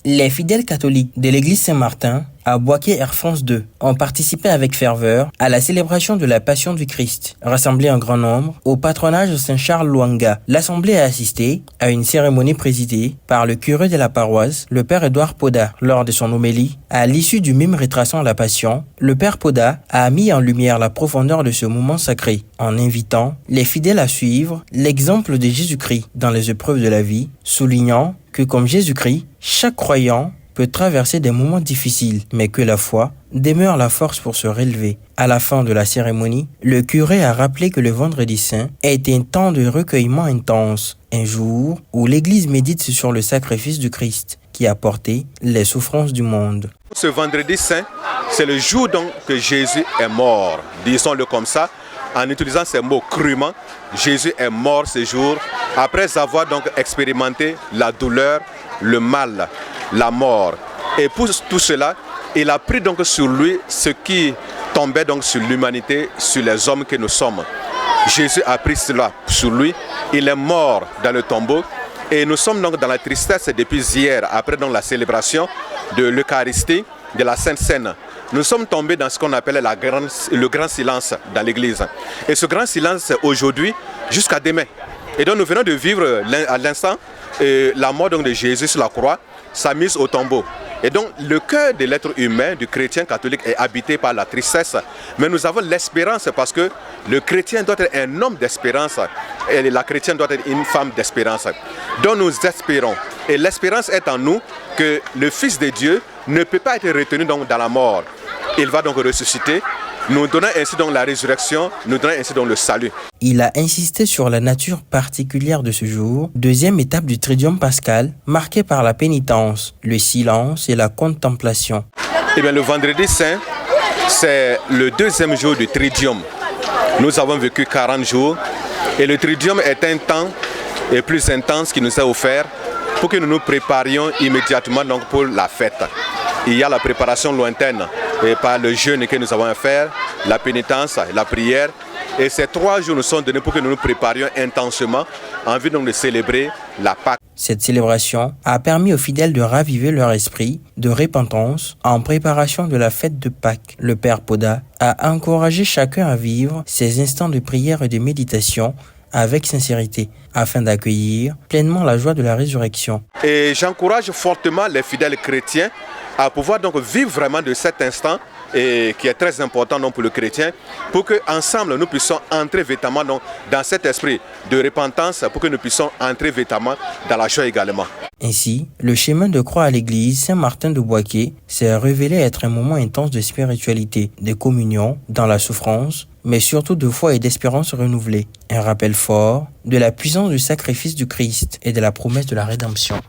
Les fidèles catholiques de l'église Saint-Martin à Boaké Air France 2 ont participé avec ferveur à la célébration de la Passion du Christ. Rassemblés en grand nombre au patronage de Saint-Charles Luanga, l'assemblée a assisté à une cérémonie présidée par le curé de la paroisse, le père Édouard Poda. Lors de son homélie, à l'issue du mime retraçant la Passion, le père Poda a mis en lumière la profondeur de ce moment sacré en invitant les fidèles à suivre l'exemple de Jésus-Christ dans les épreuves de la vie, soulignant que comme Jésus-Christ, chaque croyant peut traverser des moments difficiles, mais que la foi demeure la force pour se relever. À la fin de la cérémonie, le curé a rappelé que le Vendredi Saint est un temps de recueillement intense, un jour où l'Église médite sur le sacrifice du Christ qui a porté les souffrances du monde. Ce Vendredi Saint, c'est le jour donc que Jésus est mort, disons-le comme ça, en utilisant ces mots crûment. Jésus est mort ce jour après avoir donc expérimenté la douleur, le mal, la mort. Et pour tout cela, il a pris donc sur lui ce qui tombait donc sur l'humanité, sur les hommes que nous sommes. Jésus a pris cela sur lui, il est mort dans le tombeau et nous sommes donc dans la tristesse depuis hier, après donc la célébration de l'Eucharistie, de la Sainte Seine. Nous sommes tombés dans ce qu'on appelle le grand silence dans l'église. Et ce grand silence aujourd'hui jusqu'à demain. Et donc nous venons de vivre à l'instant la mort donc de Jésus sur la croix, sa mise au tombeau. Et donc le cœur de l'être humain, du chrétien catholique, est habité par la tristesse. Mais nous avons l'espérance parce que le chrétien doit être un homme d'espérance et la chrétienne doit être une femme d'espérance. Donc nous espérons. Et l'espérance est en nous que le Fils de Dieu ne peut pas être retenu donc dans la mort. Il va donc ressusciter, nous donnant ainsi donc la résurrection, nous donnant ainsi donc le salut. Il a insisté sur la nature particulière de ce jour, deuxième étape du Triduum pascal, marquée par la pénitence, le silence et la contemplation. Eh bien, le Vendredi Saint, c'est le deuxième jour du Triduum. Nous avons vécu 40 jours et le Triduum est un temps plus intense qui nous est offert pour que nous nous préparions immédiatement donc pour la fête. Il y a la préparation lointaine et par le jeûne que nous avons à faire, la pénitence, la prière. Et ces 3 jours nous sont donnés pour que nous nous préparions intensément en vue donc de célébrer la Pâque. Cette célébration a permis aux fidèles de raviver leur esprit de repentance en préparation de la fête de Pâques. Le Père Poda a encouragé chacun à vivre ces instants de prière et de méditation avec sincérité, afin d'accueillir pleinement la joie de la résurrection. Et j'encourage fortement les fidèles chrétiens à pouvoir donc vivre vraiment de cet instant et qui est très important donc pour le chrétien, pour qu'ensemble nous puissions entrer véritablement donc dans cet esprit de repentance, pour que nous puissions entrer véritablement dans la joie également. Ainsi, le chemin de croix à l'église Saint-Martin de Boaké s'est révélé être un moment intense de spiritualité, de communion dans la souffrance, mais surtout de foi et d'espérance renouvelée. Un rappel fort de la puissance du sacrifice du Christ et de la promesse de la rédemption.